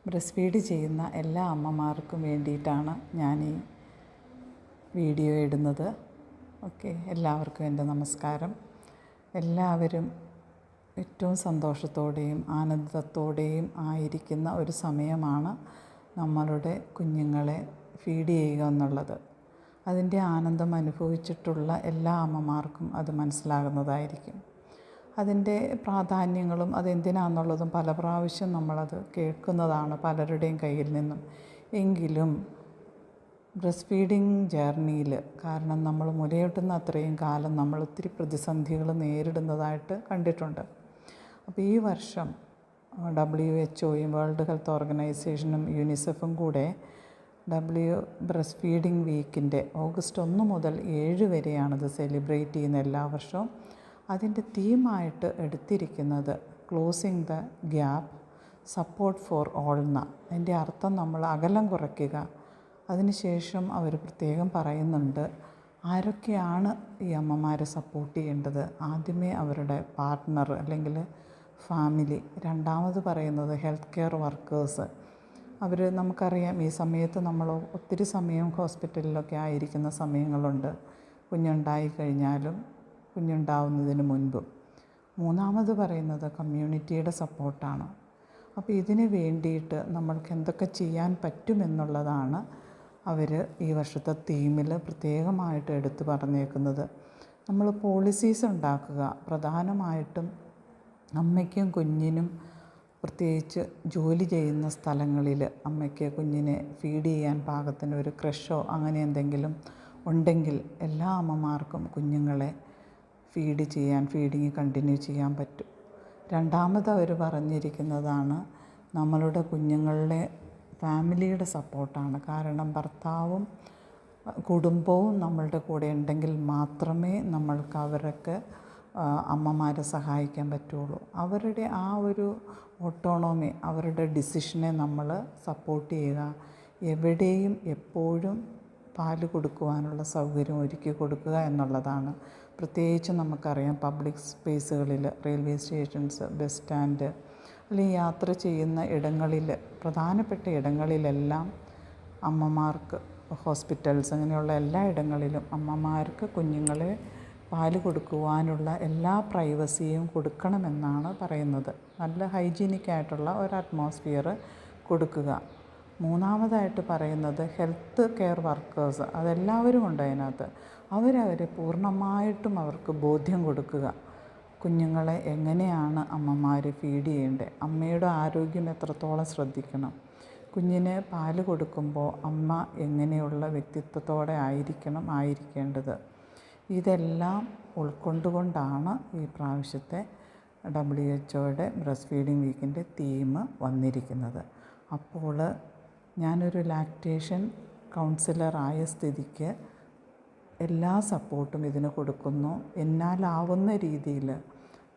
Breast feed ചെയ്യുന്ന എല്ലാ അമ്മമാർക്കും വേണ്ടിയിട്ടാണ് ഞാൻ ഈ വീഡിയോ ഇടുന്നത്. ഓക്കെ, എല്ലാവർക്കും എൻ്റെ നമസ്കാരം. എല്ലാവരും ഏറ്റവും സന്തോഷത്തോടെയും ആനന്ദത്തോടെയും ആയിരിക്കുന്ന ഒരു സമയമാണ് നമ്മളുടെ കുഞ്ഞുങ്ങളെ ഫീഡ് ചെയ്യുക എന്നുള്ളത്. അതിൻ്റെ ആനന്ദം അനുഭവിച്ചിട്ടുള്ള എല്ലാ അമ്മമാർക്കും അത് മനസ്സിലാകുന്നതായിരിക്കും. അതിൻ്റെ പ്രാധാന്യങ്ങളും അതെന്തിനാണെന്നുള്ളതും പല പ്രാവശ്യം നമ്മളത് കേൾക്കുന്നതാണ് പലരുടെയും കയ്യിൽ നിന്നും. എങ്കിലും ബ്രസ്റ്റ് ഫീഡിങ് ജേർണിയിൽ, കാരണം നമ്മൾ മുലയൂട്ടുന്ന അത്രയും കാലം നമ്മൾ ഒത്തിരി പ്രതിസന്ധികൾ നേരിടുന്നതായിട്ട് കണ്ടിട്ടുണ്ട്. അപ്പോൾ ഈ വർഷം WHO-യും വേൾഡ് ഹെൽത്ത് ഓർഗനൈസേഷനും യൂണിസെഫും കൂടെ ബ്രസ്റ്റ് ഫീഡിങ് വീക്കിൻ്റെ ഓഗസ്റ്റ് 1 മുതൽ 7 വരെയാണിത് സെലിബ്രേറ്റ് ചെയ്യുന്ന എല്ലാ വർഷവും. അതിൻ്റെ തീമായിട്ട് എടുത്തിരിക്കുന്നത് closing the gap, support for all എന്ന. അതിൻ്റെ അർത്ഥം നമ്മൾ അകലം കുറയ്ക്കുക. അതിനുശേഷം അവർ പ്രത്യേകം പറയുന്നുണ്ട് ആരൊക്കെയാണ് ഈ അമ്മമാരെ സപ്പോർട്ട് ചെയ്യേണ്ടത്. ആദ്യമേ അവരുടെ പാർട്ട്ണർ അല്ലെങ്കിൽ ഫാമിലി, രണ്ടാമത് പറയുന്നത് ഹെൽത്ത് കെയർ വർക്കേഴ്സ്. നമുക്കറിയാം ഈ സമയത്ത് നമ്മൾ ഒത്തിരി സമയം ഹോസ്പിറ്റലിലൊക്കെ ആയിരിക്കുന്ന സമയങ്ങളുണ്ട്, കുഞ്ഞുണ്ടായി കഴിഞ്ഞാലും കുഞ്ഞുണ്ടാവുന്നതിന് മുൻപും. മൂന്നാമത് പറയുന്നത് കമ്മ്യൂണിറ്റിയുടെ സപ്പോർട്ടാണ്. അപ്പോൾ ഇതിന് വേണ്ടിയിട്ട് നമ്മൾക്ക് എന്തൊക്കെ ചെയ്യാൻ പറ്റുമെന്നുള്ളതാണ് അവർ ഈ വർഷത്തെ തീമിൽ പ്രത്യേകമായിട്ട് എടുത്തു പറഞ്ഞേക്കുന്നത്. നമ്മൾ പോളിസീസ് ഉണ്ടാക്കുക, പ്രധാനമായിട്ടും അമ്മയ്ക്കും കുഞ്ഞിനും, പ്രത്യേകിച്ച് ജോലി ചെയ്യുന്ന സ്ഥലങ്ങളിൽ അമ്മയ്ക്ക് കുഞ്ഞിനെ ഫീഡ് ചെയ്യാൻ പാകത്തിന് ഒരു ക്രഷോ അങ്ങനെ എന്തെങ്കിലും ഉണ്ടെങ്കിൽ എല്ലാ അമ്മമാർക്കും കുഞ്ഞുങ്ങളെ ഫീഡിങ് കണ്ടിന്യൂ ചെയ്യാൻ പറ്റും. രണ്ടാമത് അവർ പറഞ്ഞിരിക്കുന്നതാണ് നമ്മളുടെ കുഞ്ഞുങ്ങളുടെ ഫാമിലിയുടെ സപ്പോർട്ടാണ്. കാരണം ഭർത്താവും കുടുംബവും നമ്മളുടെ കൂടെ ഉണ്ടെങ്കിൽ മാത്രമേ നമ്മൾക്ക് അവരൊക്കെ അമ്മമാരെ സഹായിക്കാൻ പറ്റുള്ളൂ. അവരുടെ ആ ഒരു ഓട്ടോണോമി, അവരുടെ ഡിസിഷനെ നമ്മൾ സപ്പോർട്ട് ചെയ്യുക. എവിടെയും എപ്പോഴും പാല് കൊടുക്കുവാനുള്ള സൗകര്യം ഒരുക്കി കൊടുക്കുക എന്നുള്ളതാണ്. പ്രത്യേകിച്ച് നമുക്കറിയാം പബ്ലിക് സ്പേസുകളിൽ, റെയിൽവേ സ്റ്റേഷൻസ്, ബസ് സ്റ്റാൻഡ്, അല്ലെങ്കിൽ യാത്ര ചെയ്യുന്ന ഇടങ്ങളിൽ, പ്രധാനപ്പെട്ട ഇടങ്ങളിലെല്ലാം അമ്മമാർക്ക്, ഹോസ്പിറ്റൽസ്, അങ്ങനെയുള്ള എല്ലാ ഇടങ്ങളിലും അമ്മമാർക്ക് കുഞ്ഞുങ്ങളെ പാല് കൊടുക്കുവാനുള്ള എല്ലാ പ്രൈവസിയും കൊടുക്കണമെന്നാണ് പറയുന്നത്. നല്ല ഹൈജീനിക്കായിട്ടുള്ള ഒരു അറ്റ്മോസ്ഫിയർ കൊടുക്കുക. മൂന്നാമതായിട്ട് പറയുന്നത് ഹെൽത്ത് കെയർ വർക്കേഴ്സ്, അതെല്ലാവരും ഉണ്ട് അതിനകത്ത്. അവരെ പൂർണ്ണമായിട്ടും അവർക്ക് ബോധ്യം കൊടുക്കുക. കുഞ്ഞുങ്ങളെ എങ്ങനെയാണ് അമ്മമാർ ഫീഡ് ചെയ്യേണ്ടത്, അമ്മയുടെ ആരോഗ്യം എത്രത്തോളം ശ്രദ്ധിക്കണം, കുഞ്ഞിന് പാല് കൊടുക്കുമ്പോൾ അമ്മ എങ്ങനെയുള്ള വ്യക്തിത്വത്തോടെ ആയിരിക്കേണ്ടത്. ഇതെല്ലാം ഉൾക്കൊണ്ടുകൊണ്ടാണ് ഈ പ്രാവശ്യത്തെ WHO-യുടെ ബ്രസ്റ്റ് ഫീഡിങ് വീക്കിൻ്റെ തീം വന്നിരിക്കുന്നത്. അപ്പോൾ ഞാനൊരു ലാക്ടേഷൻ കൗൺസിലറായ സ്ഥിതിക്ക് എല്ലാ സപ്പോർട്ടും ഇതിന് കൊടുക്കുന്നു. എന്നാലാവുന്ന രീതിയിൽ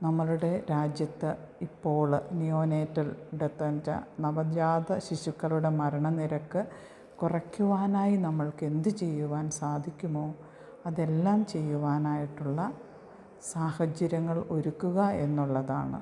നമ്മളുടെ രാജ്യത്ത് ഇപ്പോൾ നിയോനേറ്റൽ ഡെത്ത്, നവജാത ശിശുക്കളുടെ മരണനിരക്ക് കുറയ്ക്കുവാനായി നമ്മൾക്ക് എന്ത് ചെയ്യുവാൻ സാധിക്കുമോ അതെല്ലാം ചെയ്യുവാനായിട്ടുള്ള സാഹചര്യങ്ങൾ ഒരുക്കുക എന്നുള്ളതാണ്